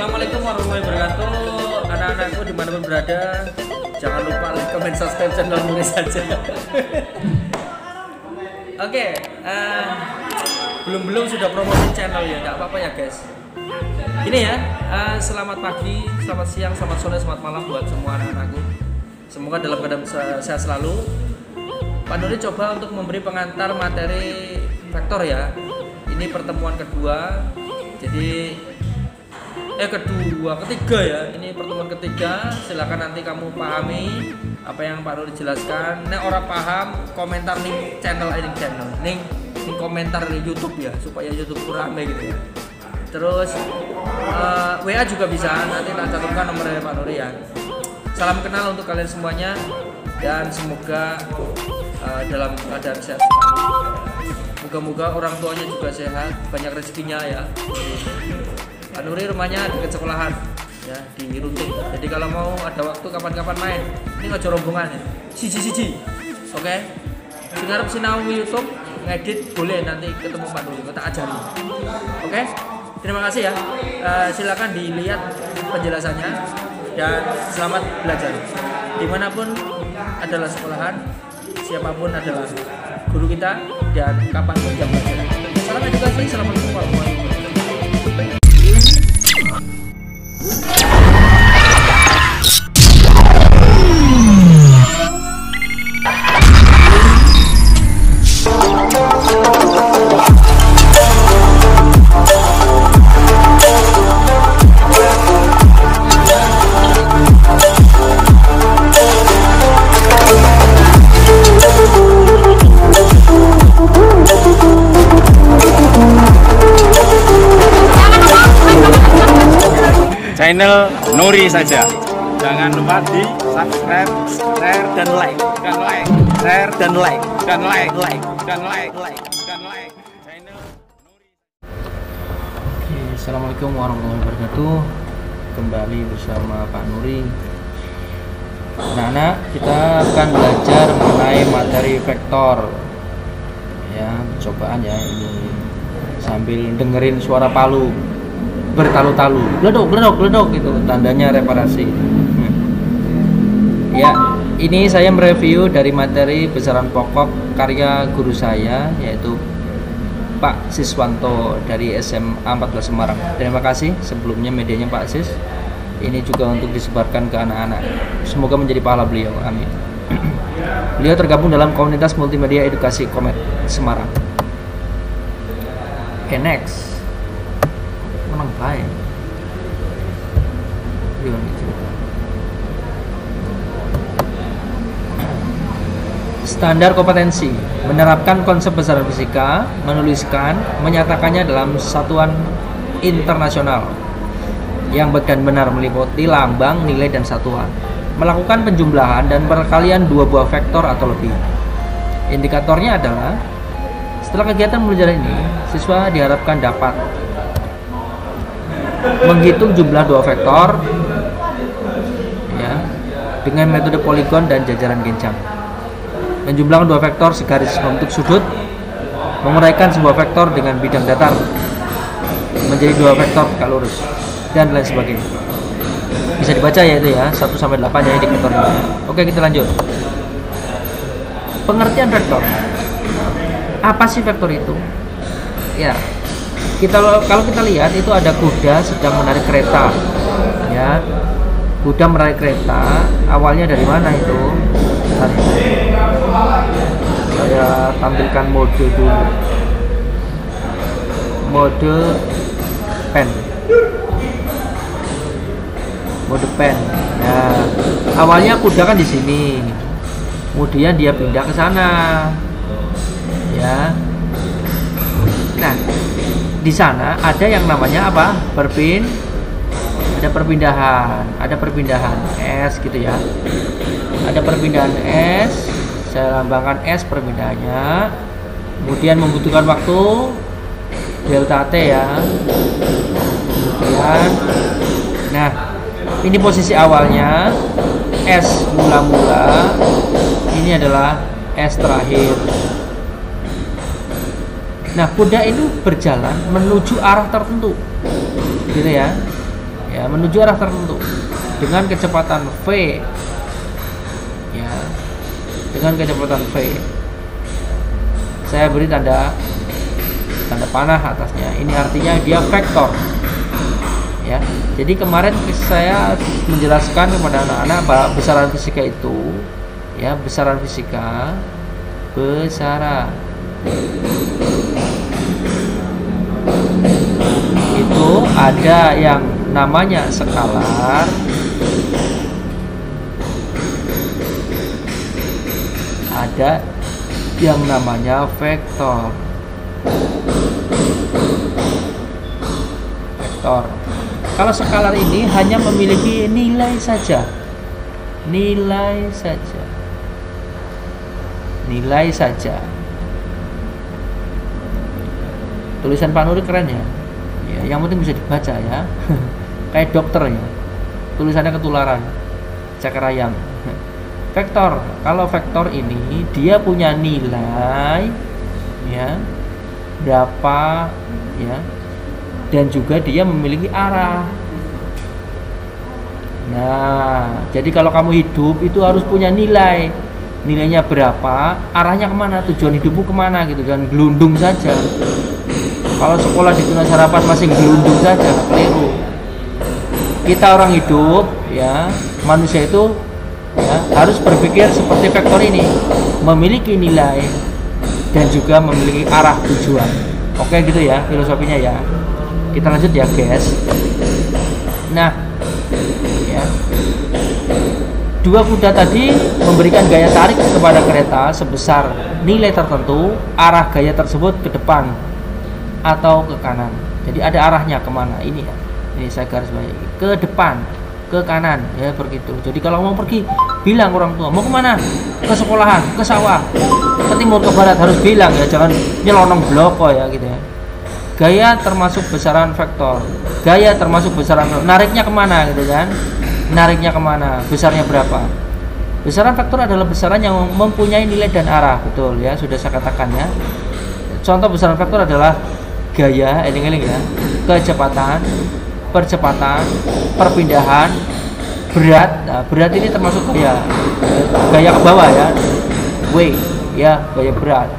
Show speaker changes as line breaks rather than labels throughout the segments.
Assalamualaikum warahmatullahi wabarakatuh. Anak-anakku dimanapun berada, jangan lupa like, comment, subscribe channel Nuri saja. Oke, belum sudah promosi channel ya, nggak apa-apa ya guys. Ini ya, selamat pagi, selamat siang, selamat sore, selamat malam buat semua anak-anakku. Semoga dalam keadaan sehat selalu. Pak Nuri coba untuk memberi pengantar materi vektor ya. Ini pertemuan kedua. Jadi ketiga ya. Ini pertemuan ketiga. Silakan nanti kamu pahami apa yang Pak Nuri jelaskan. Nek orang paham, komentar nih channel nih komentar di YouTube ya, supaya YouTube rame gitu ya. Terus WA juga bisa, nanti tak cantumkan nomornya Pak Nuri ya. Salam kenal untuk kalian semuanya dan semoga dalam keadaan sehat selalu. Moga-moga orang tuanya juga sehat, banyak rezekinya ya. Pak Nuri rumahnya dekat sekolahan ya, di Runting. Jadi kalau mau ada waktu kapan-kapan main, ini ngajak rombongan ya. Siji. Oke. Sing arep sinau YouTube ngedit boleh, nanti ketemu Pak Nuri, kita ajari. Oke. Terima kasih ya. Silakan dilihat penjelasannya dan selamat belajar. Dimanapun adalah sekolahan, siapapun adalah guru kita dan kapan saja belajar. Salam edukasi, assalamualaikum warahmatullahi wabarakatuh.
Channel Nuri saja. Jangan lupa di subscribe, share dan like, share dan like. Channel Nuri.
Oke, assalamualaikum warahmatullahi wabarakatuh. Kembali bersama Pak Nuri. Anak-anak, kita akan belajar mengenai materi vektor. Ya, cobaan ya ini sambil dengerin suara palu bertalu-talu, gledok gitu, tandanya reparasi. Ya, ini saya mereview dari materi besaran pokok karya guru saya, yaitu Pak Siswanto dari SMA 14 Semarang. Terima kasih sebelumnya medianya Pak Sis. Ini juga untuk disebarkan ke anak-anak. Semoga menjadi pahala beliau, amin. Beliau tergabung dalam komunitas multimedia edukasi Komet Semarang. Oke, next. Menang baik. Standar kompetensi menerapkan konsep besaran fisika, menuliskan, menyatakannya dalam satuan internasional yang baik dan benar meliputi lambang, nilai, dan satuan. Melakukan penjumlahan dan perkalian dua buah vektor atau lebih. Indikatornya adalah setelah kegiatan pembelajaran ini, siswa diharapkan dapat menghitung jumlah dua vektor ya, dengan metode poligon dan jajaran genjang, menjumlahkan dua vektor segaris membentuk sudut, menguraikan sebuah vektor dengan bidang datar menjadi dua vektor tegak lurus, dan lain sebagainya. Bisa dibaca ya itu ya, 1 sampai 8 ya indikatornya. Oke, kita lanjut. Pengertian vektor. Apa sih vektor itu? Ya, kalau kita lihat itu ada kuda sedang menarik kereta ya. Kuda menarik kereta, awalnya dari mana itu? Bentar ya. Saya tampilkan mode dulu. Mode pen. Ya. Awalnya kuda kan di sini. Kemudian dia pindah ke sana. Ya. Nah, di sana ada yang namanya apa? Ada perpindahan S gitu ya. Ada perpindahan S, saya lambangkan S perpindahannya. Kemudian membutuhkan waktu delta T ya. Kemudian nah, ini posisi awalnya S mula-mula, ini adalah S terakhir. Nah, kuda itu berjalan menuju arah tertentu, gitu ya. ya, menuju arah tertentu dengan kecepatan v, ya, dengan kecepatan v. Saya beri tanda panah atasnya. Ini artinya dia vektor, ya. Jadi kemarin saya menjelaskan kepada anak-anak bahwa besaran fisika itu, ya, besaran fisika, besaran itu ada yang namanya skalar, ada yang namanya vektor. Vektor. Kalau skalar ini hanya memiliki nilai saja. Nilai saja. Nilai saja. Tulisan Pak Nuri keren ya. Ya, yang penting bisa dibaca ya. Kayak dokter ya. Tulisannya ketularan. Cakrayang. Vektor. Kalau vektor ini dia punya nilai, ya, berapa, ya, dan juga dia memiliki arah. Nah, jadi kalau kamu hidup itu harus punya nilai. Nilainya berapa, arahnya kemana, tujuan hidupmu kemana gitu, dan gelundung saja. Kalau sekolah di Tunas Harapan masih gelundung saja, keliru. Kita orang hidup, ya, manusia itu, ya, harus berpikir seperti vektor ini, memiliki nilai dan juga memiliki arah tujuan. Oke gitu ya filosofinya ya. Kita lanjut ya guys. Nah, ya, dua kuda tadi memberikan gaya tarik kepada kereta sebesar nilai tertentu. Arah gaya tersebut ke depan atau ke kanan. Jadi ada arahnya kemana ini ya. Ini saya garis bawahi, ke depan, ke kanan, ya begitu. Jadi kalau mau pergi, bilang orang tua mau kemana? Ke sekolahan, ke sawah, ke timur, ke barat, harus bilang ya, jangan nyelonong bloko ya gitu ya. Gaya termasuk besaran vektor. Gaya termasuk besaran, nariknya kemana gitu kan? Nariknya kemana? Besarnya berapa? Besaran vektor adalah besaran yang mempunyai nilai dan arah, betul ya, sudah saya katakan ya. Contoh besaran vektor adalah gaya, eling-eling ya, kecepatan, percepatan, perpindahan, berat. Nah, berat ini termasuk gaya, gaya ke bawah ya, w, ya, gaya berat.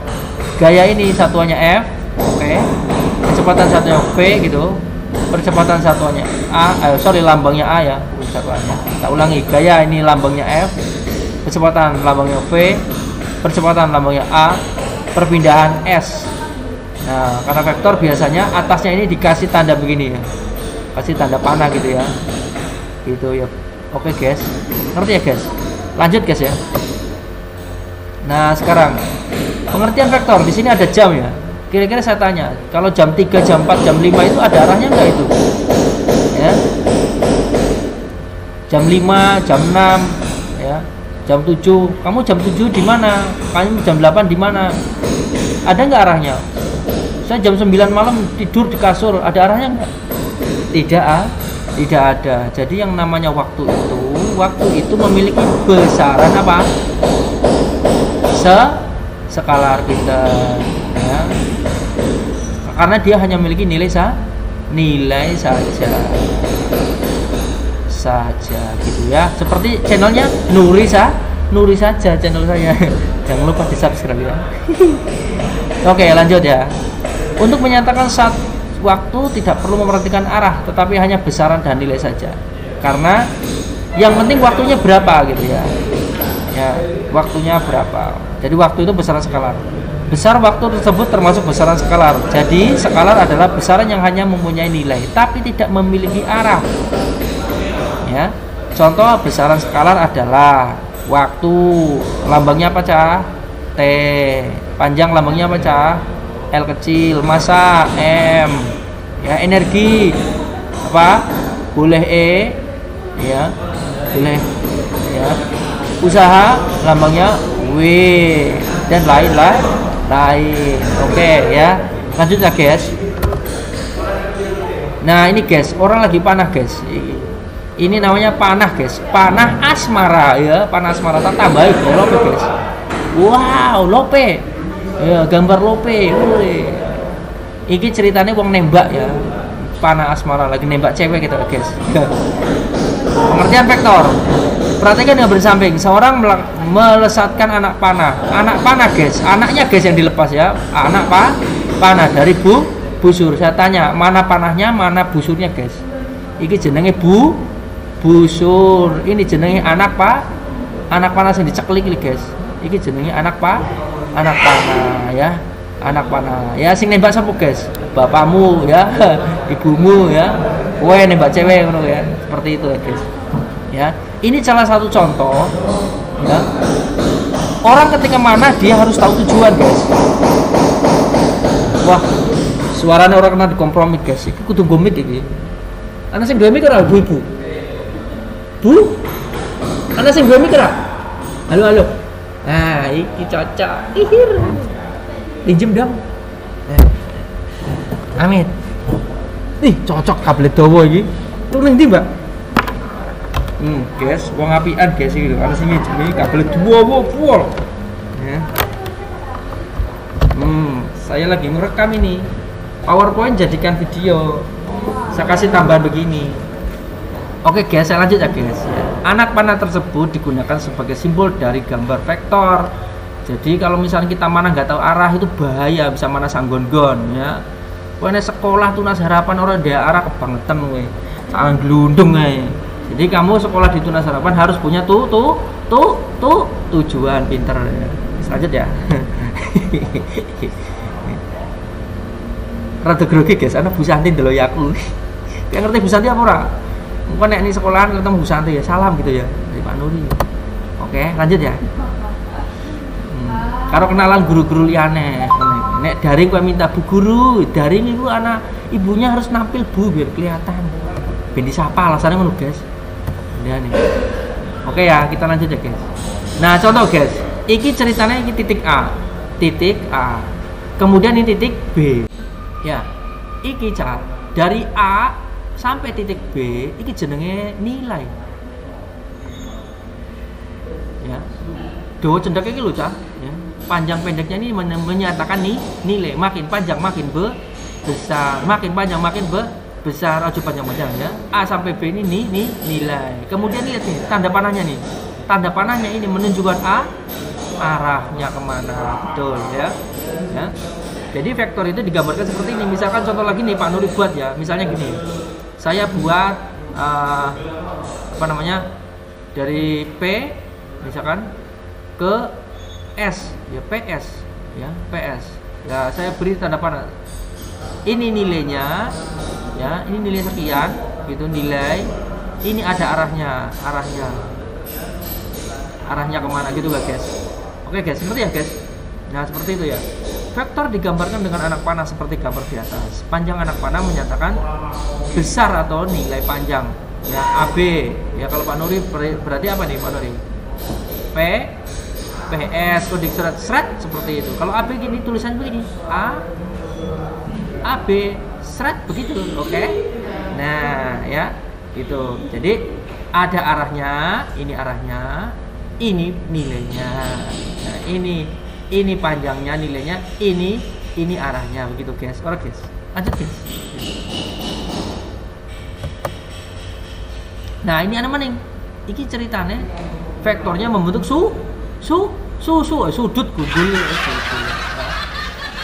Gaya ini satuannya f, oke, kecepatan satuannya v gitu, percepatan satuannya a, lambangnya a ya, satuannya. Kita ulangi, gaya ini lambangnya f, kecepatan lambangnya v, percepatan lambangnya a, perpindahan s. Nah, karena vektor biasanya atasnya ini dikasih tanda begini ya, kasih tanda panah gitu ya, gitu ya. Oke guys, ngerti ya guys? Lanjut guys ya. Nah sekarang pengertian vektor, di sini ada jam ya. Kira-kira saya tanya, kalau jam 3, jam 4, jam 5 itu ada arahnya enggak itu? Ya. Jam 5, jam 6, ya. Jam 7, kamu jam 7 di mana? Kamu jam 8 di mana? Ada enggak arahnya? Saya jam 9 malam tidur di kasur, ada arahnya enggak? Tidak ada. Jadi yang namanya waktu itu memiliki besaran apa? Skalar kita, ya. Karena dia hanya memiliki nilai saja gitu ya. Seperti channelnya Nuri saja channel saya. Jangan lupa di subscribe ya. Oke lanjut ya. Untuk menyatakan saat waktu tidak perlu memperhatikan arah, tetapi hanya besaran dan nilai saja. Karena yang penting waktunya berapa gitu ya. Ya, waktunya berapa. Jadi waktu itu besaran skalar. Besar waktu tersebut termasuk besaran skalar. Jadi skalar adalah besaran yang hanya mempunyai nilai tapi tidak memiliki arah. Ya. Contoh besaran skalar adalah waktu, lambangnya apa cah? T. Panjang lambangnya apa cah? L kecil. Massa M. Ya, energi apa? Boleh E. Ya. Boleh ya. Usaha lambangnya W dan lain. Oke ya. Lanjut ya guys. Nah, ini guys, orang lagi panah guys. Ini namanya panah guys. Panah asmara ya, panah asmara tambahin ya, lope guys. Wow, lope. Ya, gambar lope. Iki ceritanya wong nembak ya. panah asmara lagi nembak cewek gitu guys. Pengertian vektor. Perhatikan yang bersamping. Seorang melesatkan anak panah. Anak panah guys. Anaknya guys yang dilepas ya. Anak panah dari busur. Saya tanya, mana panahnya, mana busurnya guys? Iki jenenge busur. Ini jenenge anak panah yang diceklik nih guys. Iki jenenge anak panah ya. Anak panah. Ya sing nembak sapa guys? Bapakmu ya, ibumu ya. Kowe nembak cewek ngono ya. Seperti itu ya guys. Ya. Ini salah satu contoh ya. Orang ketika mana dia harus tahu tujuan guys. Wah, suaranya orang kena dikompromi guys. Iki kudu gomik iki. Ana sing duwe mikir ibu-ibu. Bu? Ana sing duwe mikir? Halo. Nah, iki cocok. Ihir. Pinjem dong. Amit. Nih, cocok kabel dawa iki. Tuh ning ndi, Mbak? Guys, wong apian guys iki lho. Ana sing ngejemi kabel dawa full. Ya. Saya lagi merekam ini. PowerPoint jadikan video. Saya kasih tambahan begini. Oke guys, saya lanjut ya guys. Anak panah tersebut digunakan sebagai simbol dari gambar vektor. Jadi kalau misalnya kita mana nggak tahu arah itu bahaya, bisa mana sanggon-gon ya. Pokoknya sekolah Tunas Harapan orang dia arah kebangetan we. Sangat gelundung ya. Jadi kamu sekolah di Tunas Harapan harus punya tujuan pinter. Lanjut ya. Rada grogi guys, ana Bu Santi ndelok aku. Kayak ngerti Bu Santi apa ora? Mungkin nek ini sekolahan ketemu Bu Santi ya, salam gitu ya dari Pak Nuri. Oke, lanjut ya. Karo kenalan guru-guru liyane. Nek daring kowe minta Bu Guru, daring iku anak ibunya harus nampil Bu biar kelihatan. Ben disapa alasannya ngono guys. Ya nih. Oke ya, kita lanjut ya guys. Nah, contoh guys. Iki ceritanya iki titik A. Kemudian ini titik B. Ya, iki Cak, dari A sampai titik B, iki jenenge nilai. Ya, dawa cendak iki lho Cak. Ya, panjang pendeknya ini menyatakan nilai. Makin panjang makin besar, makin panjang makin besar. Aja panjang-panjang ya. A sampai B ini nilai. Kemudian lihat nih tanda panahnya nih. Tanda panahnya ini menunjukkan arahnya kemana, betul ya. Ya. Jadi vektor itu digambarkan seperti ini. Misalkan contoh lagi nih Pak Nuri buat ya. Misalnya gini. Saya buat dari P misalkan ke S ya, PS ya, PS. Ya, saya beri tanda panah. Ini nilainya ya, ini nilai sekian gitu nilai. Ini ada arahnya kemana gitu guys. Oke guys, seperti ya guys. Nah, seperti itu ya. Vektor digambarkan dengan anak panah seperti gambar di atas. Panjang anak panah menyatakan besar atau nilai panjang. Ya, AB. Ya, kalau Pak Nuri berarti apa nih Pak Nuri? PS, kode seret seperti itu. Kalau AB gini tulisan begini. AB seret begitu. Oke. Nah, ya. Gitu. Jadi ada arahnya, ini nilainya. Nah, ini panjangnya nilainya, ini arahnya begitu guys. Oke guys, lanjut guys. Nah ini apa nih? Iki ceritanya vektornya membentuk sudut gundul ya,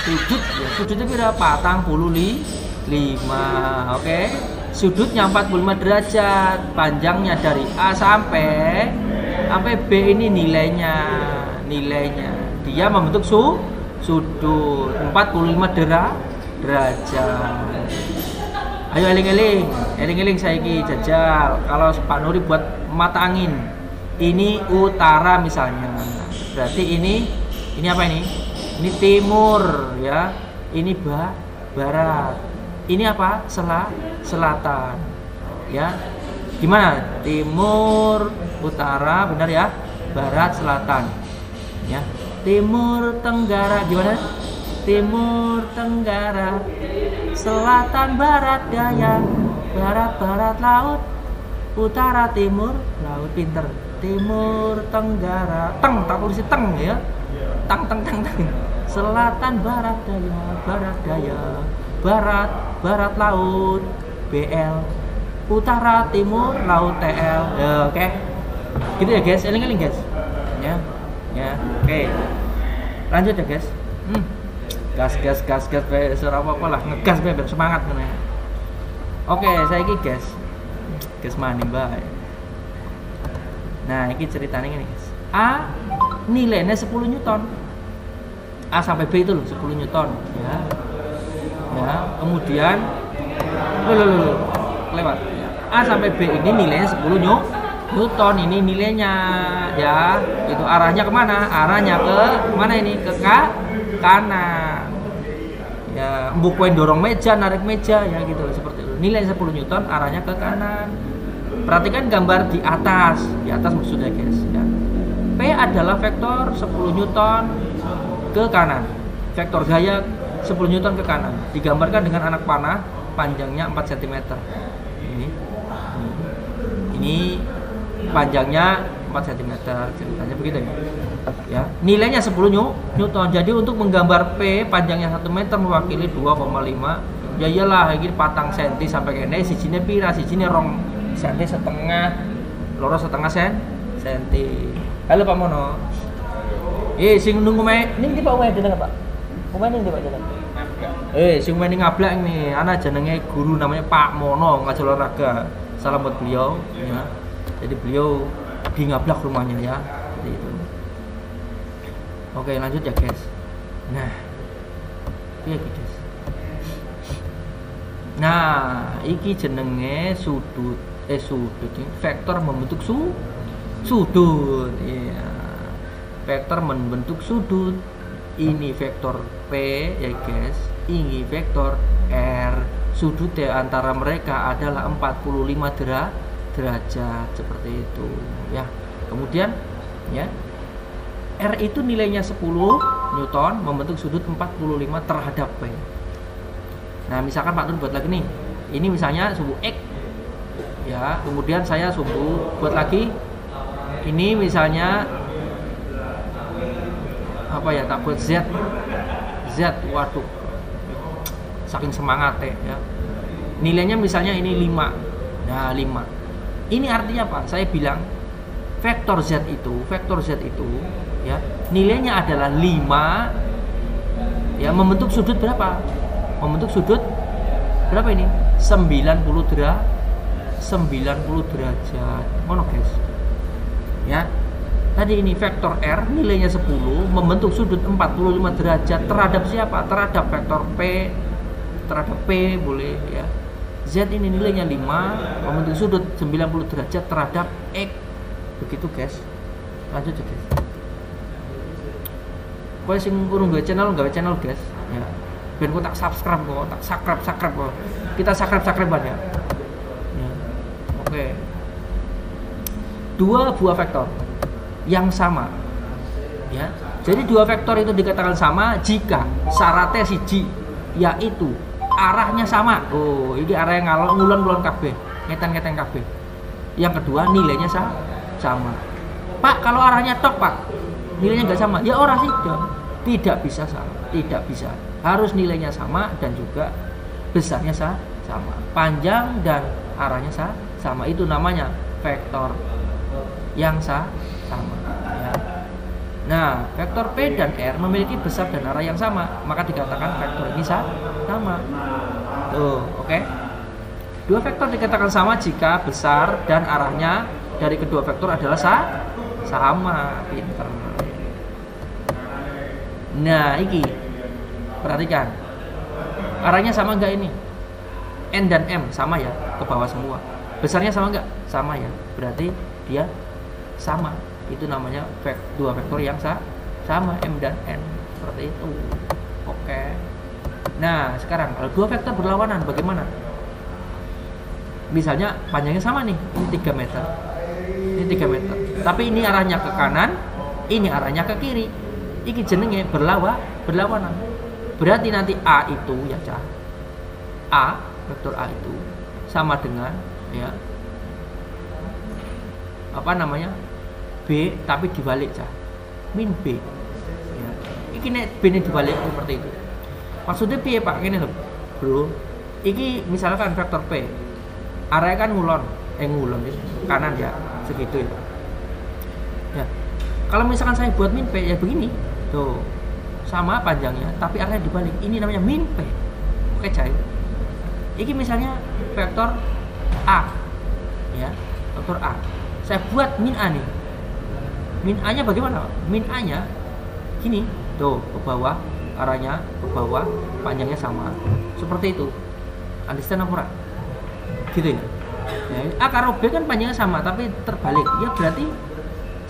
sudut ya, sudutnya berapa? 45. Oke. Sudutnya 45 derajat, panjangnya dari A sampai B ini nilainya. Dia membentuk sudut 45 derajat. Ayo eling-eling saiki jajal. Kalau Pak Nuri buat mata angin. Ini utara misalnya. Berarti ini apa ini? Ini timur ya. Ini barat. Ini apa? Selatan. Ya. Gimana? Timur, utara, benar ya? Barat, selatan. Ya. Timur Tenggara gimana? Timur Tenggara, selatan barat daya, barat laut, utara timur laut. Pinter. Timur Tenggara, tak tulis teng ya, tang. Selatan barat daya, barat laut, BL, utara, timur, laut, TL. Ya, oke. Gitu ya guys, eling-eling guys. Ya. Ya, oke. Lanjut ya guys. Gas be suara apa lah, ngegas be biar semangat kan ya. Oke, saya iki guys. Gas mani bae. Nah, ini ceritanya ini guys. A nilainya 10 Newton. A sampai B itu loh 10 Newton ya. Ya, kemudian lewat. A sampai B ini nilainya 10 Newton, ini nilainya ya. Itu arahnya kemana? Arahnya ke mana ini? Ke kanan. Ya, bukuin dorong meja, narik meja ya gitu seperti itu. Nilai 10 Newton, arahnya ke kanan. Perhatikan gambar di atas maksudnya guys ya. P adalah vektor 10 Newton ke kanan. Vektor gaya 10 Newton ke kanan. Digambarkan dengan anak panah panjangnya 4 cm. Ini panjangnya 4 cm, ceritanya begitu ya. Nilainya 10 Newton. Jadi untuk menggambar P panjangnya 1 meter mewakili 2,5. Ya iyalah ini patang senti sampai kene sijine pira, sijine rong senti setengah, loro setengah senti. Halo Pak Mono. Sing nunggu ning ndi Pak Mono jenenge Pak? Omahe ning ndi Pak jenenge? Sing ning ngablak nih, ana jenenge guru namanya Pak Mono ngajar olahraga. Salam buat beliau ya. Jadi beliau di ngablak rumahnya ya. Seperti itu. Oke, lanjut ya guys. Nah. Piye iki guys? Nah, iki jenenge sudut vektor membentuk sudut ya. Vektor membentuk sudut. Ini vektor P ya guys. Ini vektor R. Sudut antara mereka adalah 45 derajat seperti itu ya. Kemudian ya R itu nilainya 10 Newton membentuk sudut 45 terhadap P. Nah, misalkan Pak Tun buat lagi nih. Ini misalnya sumbu X ya, kemudian saya sumbu buat lagi. Ini misalnya apa ya, tak buat Z. Waduh. Saking semangat ya. Nilainya misalnya ini 5. Nah, 5. Ini artinya apa? Saya bilang vektor Z itu ya, nilainya adalah 5 ya, membentuk sudut berapa? Membentuk sudut berapa ini? 90 derajat. Mono guys. Ya. Tadi ini vektor R nilainya 10 membentuk sudut 45 derajat terhadap siapa? Terhadap vektor P, terhadap P boleh ya. Z ini nilainya 5 membentuk sudut 90 derajat terhadap X. Begitu guys. Lanjut ya guys. Kowe sing kurang gawe channel guys ya. Ben kok tak subscribe kok. Kita subscribe ya. Oke. Dua buah vektor yang sama ya. Jadi dua vektor itu dikatakan sama jika syaratnya siji, yaitu arahnya sama. Oh, ini arah yang ngulon kabeh, ngeten kabeh. Yang kedua nilainya sama. Pak, kalau arahnya tok Pak, nilainya nggak sama. Ya orang sih tidak bisa sama, tidak bisa. Harus nilainya sama dan juga besarnya sama. Panjang dan arahnya sama. Itu namanya vektor yang sama ya. Nah, vektor P dan R memiliki besar dan arah yang sama, maka dikatakan vektor ini sama. Tuh, oke. Dua vektor dikatakan sama jika besar dan arahnya dari kedua vektor adalah sama. Pinter. Nah, iki perhatikan. Arahnya sama enggak ini? N dan M sama ya, ke bawah semua. Besarnya sama enggak? Sama ya. Berarti dia sama. Itu namanya dua vektor yang sama, M dan N. Seperti itu. Oke. Nah, sekarang kalau dua vektor berlawanan bagaimana? Misalnya panjangnya sama nih, ini 3 meter. Ini 3 meter. Tapi ini arahnya ke kanan, ini arahnya ke kiri. Iki jenenge berlawanan. Berarti nanti A itu ya, Cah. Vektor A itu sama dengan ya apa namanya? B tapi dibalik, Cah. Min B. Ya. Iki nek B ini dibalik seperti itu. Maksudnya piye Pak? Ngene lho, Bro. Iki misalkan vektor P. Arahnya kan ngulon kanan ya, segitu ya. Ya. Kalau misalkan saya buat min P ya begini. Tuh. Sama panjangnya, tapi arahnya dibalik. Ini namanya min P. Oke, cair. Iki misalnya vektor A. Ya, vektor A. Saya buat min A nih. Min A-nya bagaimana? Min A-nya gini, tuh ke bawah, arahnya ke bawah, panjangnya sama. Seperti itu. Understand apa? Gitu ya. Ya, A karo B kan panjangnya sama tapi terbalik. Ya berarti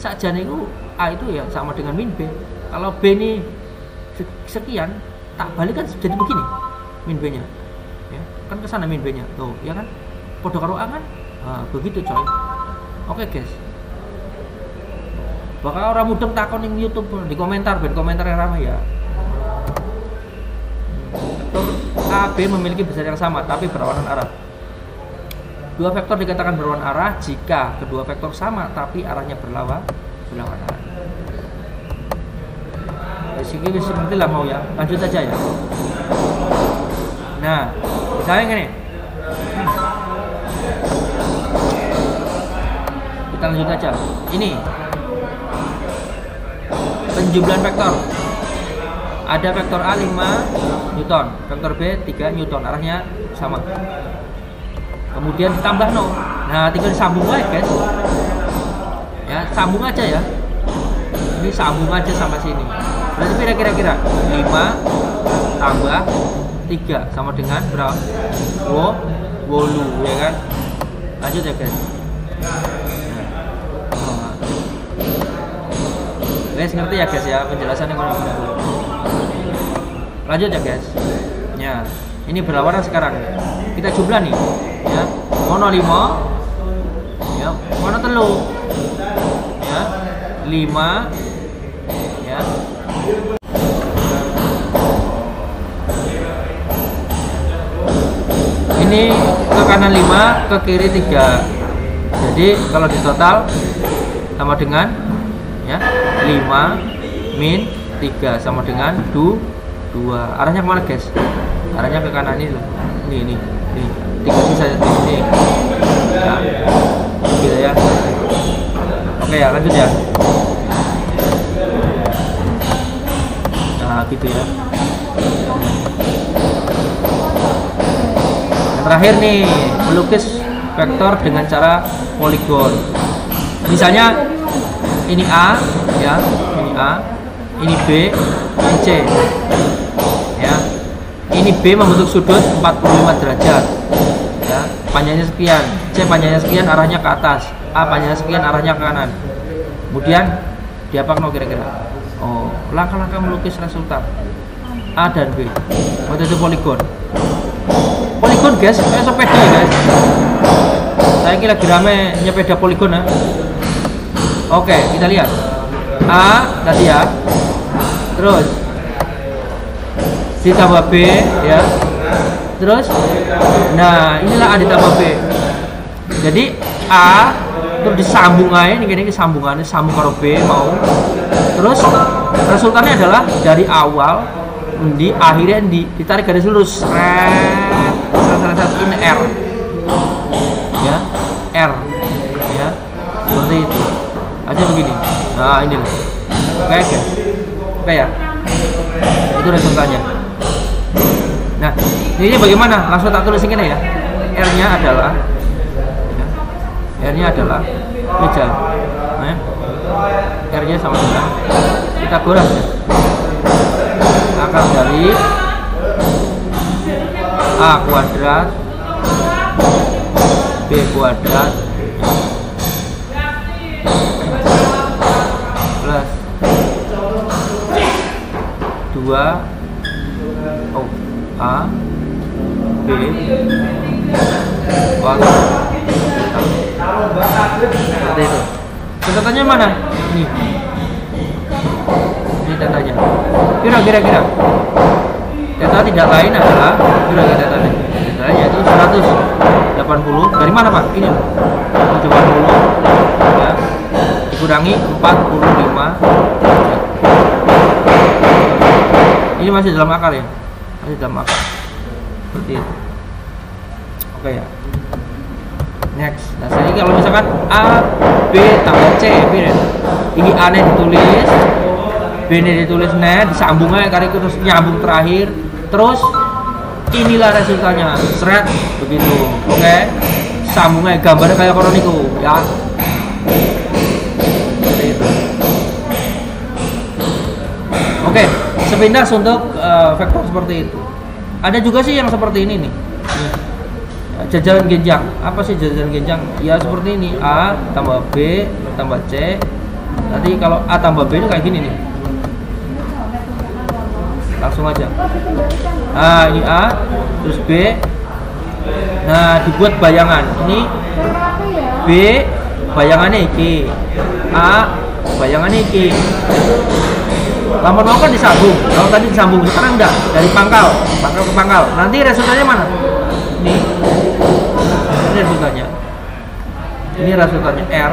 sakjane itu A itu ya sama dengan min B. Kalau B ini sekian, tak balik kan jadi begini min B-nya. Ya, kan kesana min B-nya. Tuh, ya kan? Podo karo A kan? Nah, begitu coy. Oke guys. Bakal orang mudeng takon ning YouTube di komentar, ben komentar yang ramai ya. Vektor A, B memiliki besar yang sama tapi berlawanan arah. Dua vektor dikatakan berlawanan arah jika kedua vektor sama tapi arahnya berlawanan arah. Sini bisa nanti lah mau ya, lanjut aja ya. Nah, misalnya gini. Kita lanjut aja. Ini penjumlahan vektor. Ada vektor A 5 Newton, vektor B 3 Newton, arahnya sama. Kemudian ditambah 0. Nah, tinggal disambung aja, guys. Ya, sambung aja ya. Ini sambung aja sama sini. Berarti kira-kira 5 tambah 3 sama dengan berapa? 8 ya kan? Lanjut ya, guys. Guys ngerti ya guys ya penjelasannya kurang lebih. Lanjut ya guys. Ya, ini berlawanan sekarang. Kita jumlah nih. Ya, mono 5. Ya, mono telu. Ya, 5. Ya. Ini ke kanan 5, ke kiri 3. Jadi kalau di total sama dengan ya 5 min 3 sama dengan 2. Arahnya kemana guys? Arahnya ke kanan ini loh. Ini 3 sisa ini ya, gitu ya. Oke ya, lanjut ya. Nah gitu ya. Yang terakhir nih, melukis vektor dengan cara poligon. Misalnya ini A ya, ini A, ini B, ini C ya. Ini B membentuk sudut 45 derajat ya, panjangnya sekian, C panjangnya sekian, arahnya ke atas, A panjangnya sekian, arahnya ke kanan. Kemudian diapakan kira-kira? Oh, langkah-langkah melukis resultan A dan B. Metode poligon. Poligon guys, kayak sepeda ya guys. Saya kira lagi rame nyepeda poligon ya. Oke, kita lihat A tadi ya, terus ditambah B ya, terus nah inilah A ditambah B. Jadi A terus disambung aja ini sambungannya sambung karo B mau, terus resultannya adalah dari awal di akhirnya ditarik garis lurus ini R ya, R ya, seperti itu aja begini. Nah ini oke ya, itu resultannya. Nah ini bagaimana, langsung tak tulis ini ya. R nya adalah meja ya. R nya sama dengan Pitagoras ya, akar dari A kuadrat B kuadrat plus 2 A B kuadrat. Seperti itu. Catatannya mana? Ini datanya. Kira-kira data tidak lain adalah datanya yaitu 180. Dari mana Pak? Ini 180 ya, dikurangi 45. Ini masih dalam akar ya, masih dalam akar seperti itu. Oke ya. Next. Nah, jadi kalau misalkan A, B tambah C, ini A nya ditulis, B nya ditulis disambung aja kali terus nyambung terakhir, terus inilah resultanya, seret begitu. Oke. Sambung aja gambarnya kayak kono niku ya. Seperti itu. Oke, sepintas untuk vektor seperti itu. Ada juga sih yang seperti ini nih. Jajaran genjang. Apa sih jajaran genjang? Ya seperti ini, A tambah B tambah C. Nanti kalau A tambah B itu kayak gini nih. Langsung aja. Nah, ini A terus B. Nah, dibuat bayangan. Ini B bayangannya iki. A bayangannya iki. Lampau kan disambung. Kalau tadi disambung, sekarang enggak, dari pangkal ke pangkal. Nanti resultannya mana? Ini resultannya. Ini resultannya R.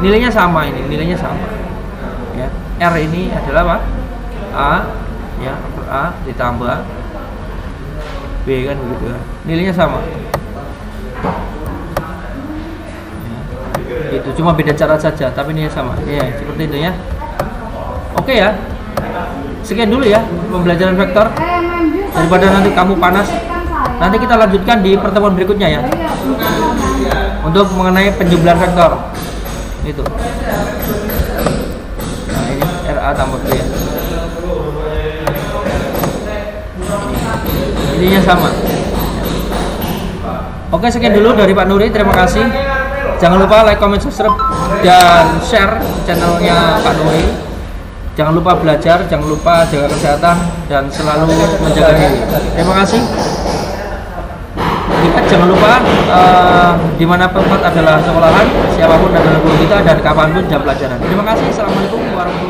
Nilainya sama ini, nilainya sama. Ya. R ini adalah apa? A, ya, A ditambah B kan begitu ya. Nilainya sama. Ya. Itu cuma beda cara saja, tapi nilainya sama. Ya, seperti itu ya. Oke ya. Sekian dulu ya pembelajaran vektor. Daripada nanti kamu panas. Nanti kita lanjutkan di pertemuan berikutnya ya. Untuk mengenai penjumlahan vektor. Itu. Nah, ini RA tambah B ya. Ininya sama. Oke, sekian dulu dari Pak Nuri. Terima kasih. Jangan lupa like, comment, subscribe dan share channelnya Pak Nuri. Jangan lupa belajar, jangan lupa jaga kesehatan dan selalu menjaga diri. Terima kasih. Ingat, jangan lupa di mana tempat adalah sekolahan, siapapun adalah guru kita dan kapanpun jam pelajaran. Terima kasih. Assalamualaikum warahmatullahi wabarakatuh.